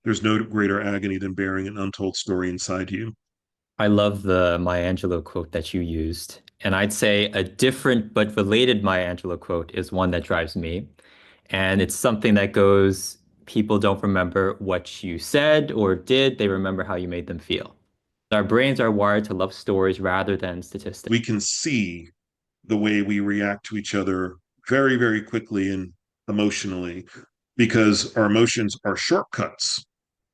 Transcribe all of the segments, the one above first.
There's no greater agony than bearing an untold story inside you. I love the Maya Angelou quote that you used. And I'd say a different but related Maya Angelou quote is one that drives me. And it's something that goes, people don't remember what you said or did, they remember how you made them feel. Our brains are wired to love stories rather than statistics. We can see the way we react to each other very, very quickly and emotionally because our emotions are shortcuts.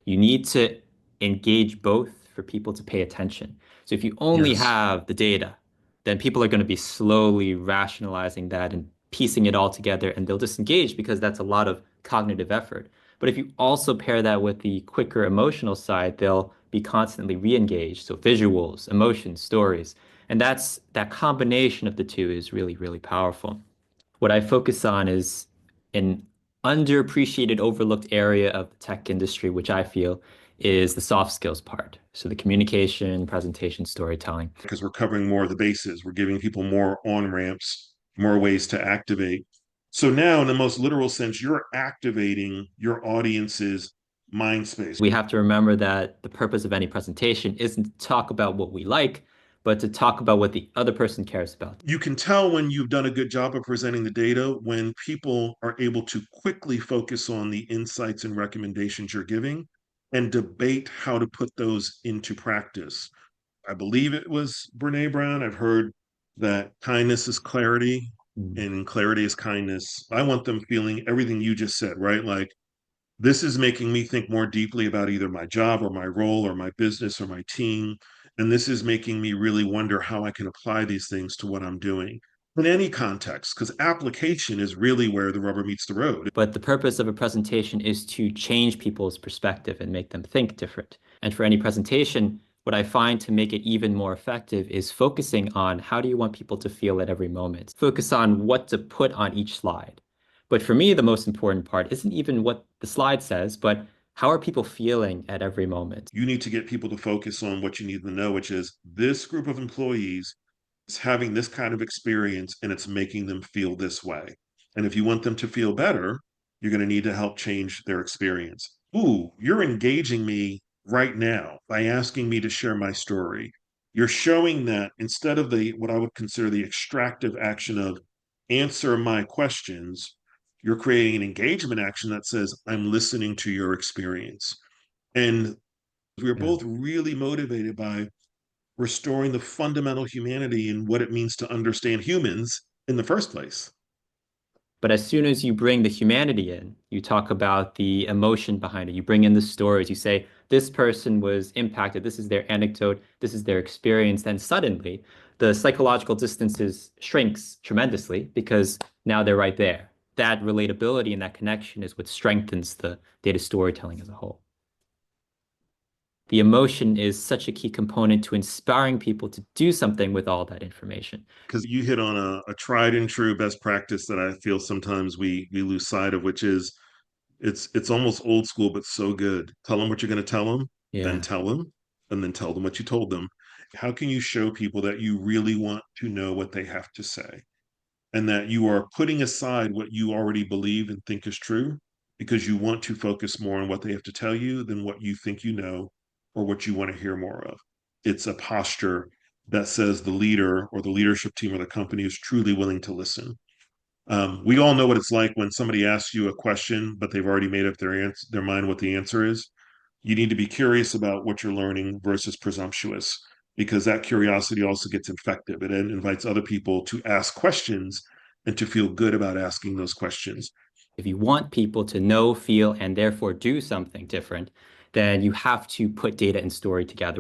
You need to engage both for people to pay attention. So if you only Yes. have the data, then people are going to be slowly rationalizing that and piecing it all together, and they'll disengage because that's a lot of cognitive effort. But if you also pair that with the quicker emotional side, they'll be constantly re-engaged. So visuals, emotions, stories. And that combination of the two is really, really powerful. What I focus on is an underappreciated, overlooked area of the tech industry, which I feel is the soft skills part. So the communication, presentation, storytelling. Because we're covering more of the bases. We're giving people more on ramps, more ways to activate. So now, in the most literal sense, you're activating your audience's mind space. We have to remember that the purpose of any presentation isn't to talk about what we like, but to talk about what the other person cares about. You can tell when you've done a good job of presenting the data when people are able to quickly focus on the insights and recommendations you're giving and debate how to put those into practice. I believe it was Brene Brown. I've heard that kindness is clarity Mm. and clarity is kindness. I want them feeling everything you just said, right? Like this is making me think more deeply about either my job or my role or my business or my team. And this is making me really wonder how I can apply these things to what I'm doing in any context, because application is really where the rubber meets the road. But the purpose of a presentation is to change people's perspective and make them think different. And for any presentation, what I find to make it even more effective is focusing on how do you want people to feel at every moment. Focus on what to put on each slide. But for me, the most important part isn't even what the slide says, but how are people feeling at every moment? You need to get people to focus on what you need to know, which is this group of employees is having this kind of experience and it's making them feel this way. And if you want them to feel better, you're going to need to help change their experience. Ooh, you're engaging me right now by asking me to share my story. You're showing that instead of the what I would consider the extractive action of answer my questions, you're creating an engagement action that says, I'm listening to your experience. And we're Yeah. both really motivated by restoring the fundamental humanity and what it means to understand humans in the first place. But as soon as you bring the humanity in, you talk about the emotion behind it. You bring in the stories. You say, this person was impacted. This is their anecdote. This is their experience. Then suddenly the psychological distances shrinks tremendously because now they're right there. That relatability and that connection is what strengthens the data storytelling as a whole. The emotion is such a key component to inspiring people to do something with all that information. Because you hit on a tried and true best practice that I feel sometimes we lose sight of, which is it's almost old school, but so good. Tell them what you're going to tell them, then Yeah. tell them, and then tell them what you told them. How can you show people that you really want to know what they have to say and that you are putting aside what you already believe and think is true because you want to focus more on what they have to tell you than what you think you know or what you want to hear more of? It's a posture that says the leader or the leadership team or the company is truly willing to listen. We all know what it's like when somebody asks you a question, but they've already made up their mind what the answer is. You need to be curious about what you're learning versus presumptuous, because that curiosity also gets infective. It invites other people to ask questions and to feel good about asking those questions. If you want people to know, feel, and therefore do something different, then you have to put data and story together.